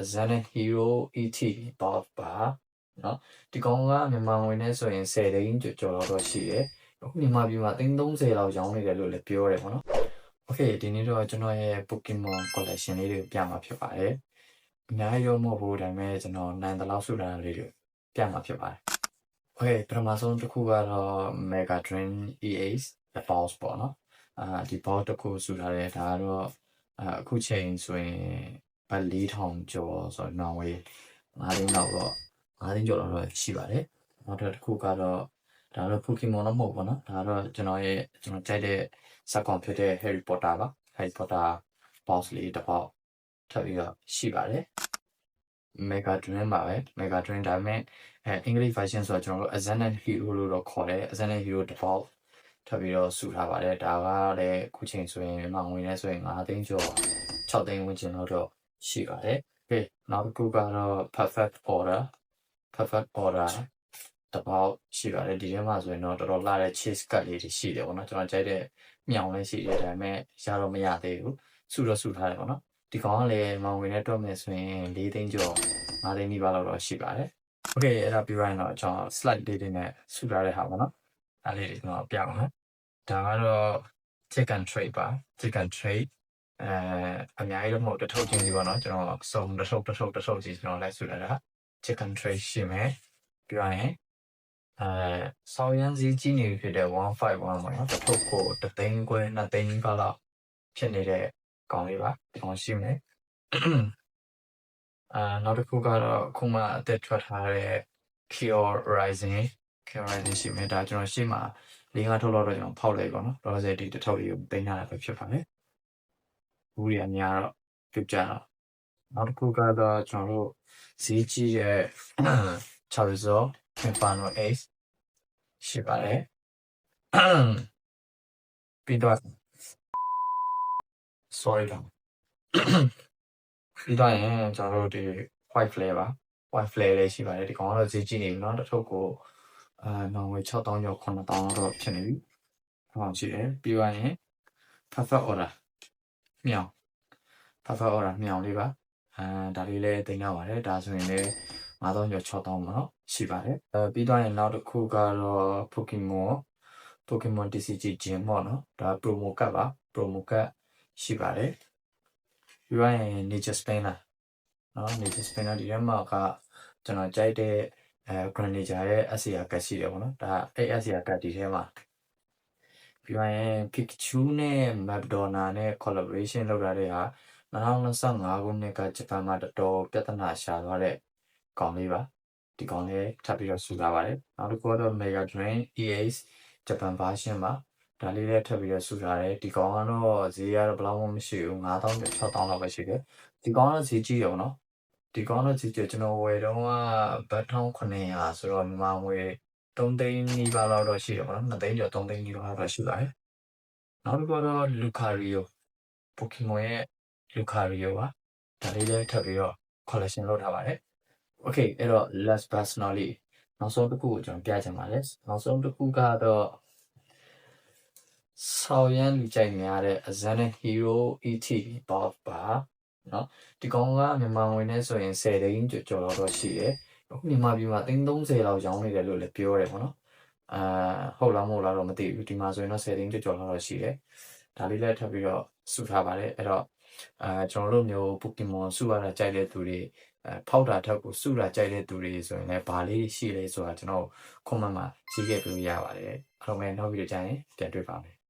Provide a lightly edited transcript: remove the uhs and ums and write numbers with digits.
Azana Hero ETV Bob ပါနော်ဒီကောင်ကမြန်မာငွေနဲ့ဆိုရင်10သိန်းကျော်တော့ရှိတယ်အခုမြန်မာပြည်မှာ30လောက်ရောင်းနေတယ်လို့လည်းပြောရတယ်ပေါ့နော် Okay ဒီနေ့တော့ကျွန်တော်ရဲ့ Pokemon collection လေးတွေကိုပြမှာဖြစ်ပါတယ်အများကြီးရောမဟုတ်ဘူးဒါပေမဲ့ကျွန်တော်နိုင်တဲ့လောက်စုထားတာလေးတွေပြမှာဖြစ်ပါတယ် Okay ပထမဆုံးတစ်ခုကတော့ Mega Drain EAs the boss ပေါ့နော်ဒီ boss တစ်ခုစုထားတယ်ဒါကတော့အခုချိန်ဆိုရင်ဗတ်4000ကျော်ဆိုတော့နော်ဝေး9သိန်းလောက်တော့9သိန်းကျော်လောက်တော့ရှိပါတယ်နောက်တစ်ခုကတော့ဒါတော့ Pokemon တော့မဟုတ်ဘူးเนาะဒါတော့ကျွန်တော်ကြိုက်တဲ့ဇာတ်ကောင်ဖြစ်တဲ့ Harry Potter ပါ Harry Potter boss လေးတစ်ပေါက်ထပ်ပြီးတော့ရှိပါတယ် Mega Drain ပါပဲ Mega Drain ဒါပေမဲ့အင်္ဂလိပ် version ဆိုတော့ကျွန်တော်တို့ Azana Hero လို့တော့ခေါ်တယ် Azana Hero တစ်ပေါက်ထပ်ပြီးတော့စုထားပါတယ်ဒါကလည်းအခုချိန်ဆိုရင်ငွေနဲ့ဆိုရင်9သိန်းကျော်6သိန်းဝန်းကျင်လောက်တော့ရှိပါတယ်โอเคနောက်တစ်ခုကတော့ Perfect Order တစ်ပေါက်ရှိပါတယ်ဒီထဲမှာဆိုရင်တော့တော်တော်လာတဲ့ cheese cut လေးတွေရှိတယ်ပေါ့နော်ကျွန်တော်ကြိုက်တဲ့မြောင်လေးရှိတယ်ဒါပေမဲ့ရတော့မရသေးဘူးစုထားတယ်ပေါ့နော်ဒီကောင်ကလည်းငွေနဲ့တွက်မယ်ဆိုရင်4သိန်းကျော်5သိန်းနီးပါးလောက်တော့ရှိပါတယ်โอเคအဲ့ဒါပြီးရင်တော့ကျွန်တော် slide လေးတွေနဲ့စုထားတဲ့ဟာပေါ့နော်အဲ့လေးတွေကျွန်တော်ပြအောင်နော်ဒါကတော့ chicken trade ပါ chicken trade အများကြီးတော့မဟုတ်တထုပ်ချင်းကြီးပေါ့နော်ကျွန်တော်စုံတထုပ်စီကျွန်တော်လိုက်စုထားတာ chicken trade ရှိမယ်ပြီးရင်ဆောင်းရမ်းစည်းကြီးနေဖြစ်တဲ့151ပေါ့နော်တထုပ်ကို3သိန်းခွဲ2သိန်းပါလောက်ဖြစ်နေတဲ့ကောင်လေးပါဒီကောင်ရှိမယ်နောက်တစ်ခုကတော့အခုမှအသက်ထွက်ထားတဲ့ Cure Rising ရှိမယ်ဒါကျွန်တော်ရှေ့မှာ4-5ထုတ်လောက်တော့ကျွန်တော်ဖောက်လိုက်ပါတော့လောလောဆယ်ဒီတစ်ထုပ်လေးကိုတင်ထားတာပဲဖြစ်ပါတယ်ဘူးတွေအများတော့ပြုတ်ကြတော့နောက်တစ်ခုကတော့ကျွန်တော်တို့ဈေးကြီးရဲ့ Charizard Inferno Ace ရှိပါတယ်ပြီးတော့ sorry တော့ပြီးတော့ရင်ကျွန်တော်တို့ဒီ white flare ပါ white flare လေးရှိပါတယ်ဒီကောင်ကတော့ဈေးကြီးနေပြီเนาะတစ်ထုပ်ကိုနောင်ဝေ6000ကျော်9000တော့ဖြစ်နေပြီဟောရှိတယ်ပြီးတော့ရင် perfect order မြောင် perfect order မြောင်လေးပါဒါလေးလည်းတင်ထားပါတယ်ဒါဆိုရင်လည်း9000ကျော်6000ပေါ့နော်ရှိပါတယ်ပြီးတော့ရင်နောက်တစ်ခုကတော့ Pokemon TCG Gym ပေါ့နော်ဒါ promo card ပါ promo card ရှိပါတယ်ပြီးတော့ရင် Nature Spinner နော် Nature Spinner ဒီထဲမှာကကျွန်တော်ကြိုက်တဲ့Greninja ရဲ့ SCR ကတ်ရှိတယ်ပေါ့နော်ဒါအဲ့ SCR ကတ်ဒီထဲမှာပြီးတော့ရင် Pikachu နဲ့ Madonna နဲ့ collaboration လုပ်ထားတဲ့ဟာ2025ခုနှစ်ကဂျပန်မှာတော်တော်ပြဿနာရှာသွားတဲ့ကောင်လေးပါဒီကောင်လေးထပ်ပြီးတော့စုထားပါတယ်နောက်တစ်ခုကတော့ Mega Drain EAs ဂျပန် version ပါဒါလေးလည်းထပ်ပြီးတော့စုထားတယ်ဒီကောင်ကတော့ဈေးကတော့ဘယ်လောက်မှမရှိဘူး9000ကျော်6000လောက်ပဲရှိတယ်ဒီကောင်ကတော့ဈေးကြီးတယ်နော်ဒီကောင်တော့ဈေးကြီးကျွန်တော်ဝယ်တော့ကဘတ်1900ဆိုတော့မြန်မာငွေ3သိန်းနီးပါးလောက်တော့ရှိတယ်ပေါ့နော်2သိန်းကျော်3သိန်းနီးပါးလောက်တော့ရှိပါတယ်နောက်တစ်ခုကတော့ Lucario Pokemon ရဲ့ Lucario ပါဒါလေးလည်းထပ်ပြီးတော့ collection လုပ်ထားပါတယ် Okay အဲ့တော့ last personally နောက်ဆုံးတစ်ခုကိုကျွန်တော်ပြချင်ပါတယ်နောက်ဆုံးတစ်ခုကတော့ဆောင်းရမ်းလူကြိုက်များတဲ့ Azana Hero ETV Bob ပါနော်ဒီကောင်ကမြန်မာငွေနဲ့ဆိုရင်10သိန်းကျော်လောက်တော့ရှိတယ်အခုမြန်မာပြည်မှာ30လောက်ရောင်းနေတယ်လို့လည်းပြောရတယ်ပေါ့နော်ဟုတ်လားမဟုတ်လားတော့မသိဘူးဒီမှာဆိုရင်တော့10သိန်းကျော်လောက်တော့ရှိတယ်ဒါလေးလည်းထပ်ပြီးတော့စုထားပါတယ်အဲ့တော့ကျွန်တော်တို့မျိုး Pokemon စုရတာကြိုက်တဲ့သူတွေဖောက်တာထက်ကိုစုတာကြိုက်တဲ့သူတွေဆိုရင်လည်းဘာလေးရှိလဲဆိုတာကျွန်တော် comment မှာရေးခဲ့ပြလို့ရပါတယ်အားလုံးပဲနောက်ဗီဒီယိုကြရင်ပြန်တွေ့ပါမယ်